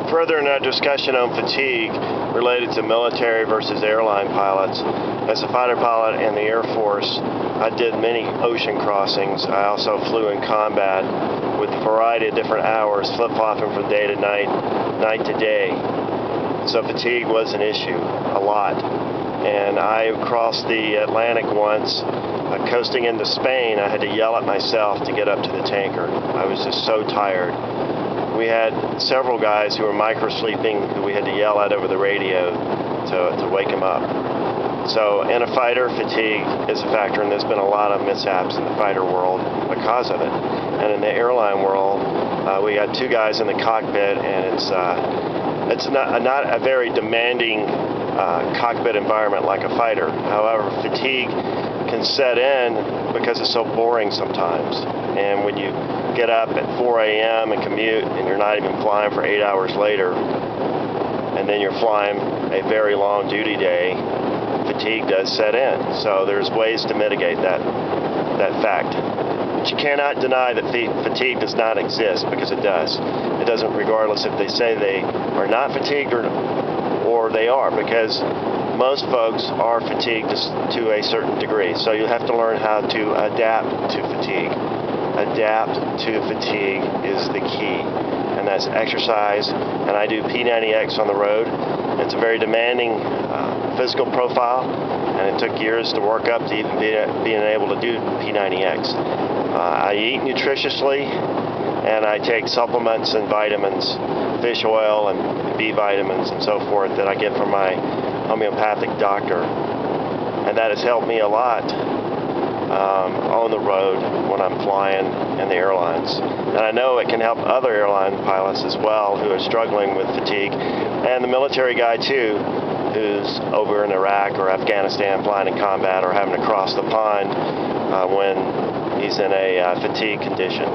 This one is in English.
Further in our discussion on fatigue related to military versus airline pilots, as a fighter pilot in the Air Force, I did many ocean crossings. I also flew in combat with a variety of different hours, flip-flopping from day to night, night to day. So fatigue was an issue, a lot. And I crossed the Atlantic once, coasting into Spain. I had to yell at myself to get up to the tanker. I was just so tired. We had several guys who were micro-sleeping who we had to yell at over the radio to wake them up. So in a fighter, fatigue is a factor, and there's been a lot of mishaps in the fighter world because of it. And in the airline world, we got two guys in the cockpit, and it's not a very demanding cockpit environment like a fighter. However, fatigue can set in because it's so boring sometimes. And when you get up at 4 a.m. and commute, and you're not even flying for 8 hours later, and then you're flying a very long duty day, fatigue does set in. So there's ways to mitigate that fact. But you cannot deny that fatigue does not exist, because it does. It doesn't, regardless if they say they are not fatigued or they are, because most folks are fatigued to a certain degree. So you have to learn how to adapt to fatigue. Adapt to fatigue is the key, and that's exercise. And I do P90X on the road. It's a very demanding physical profile, and it took years to work up to even being able to do P90X. I eat nutritiously, and I take supplements and vitamins, fish oil and B vitamins and so forth that I get from my homeopathic doctor, and that has helped me a lot on the road when I'm flying in the airlines. And I know it can help other airline pilots as well who are struggling with fatigue, and the military guy too, who's over in Iraq or Afghanistan flying in combat or having to cross the pond when he's in a fatigue condition.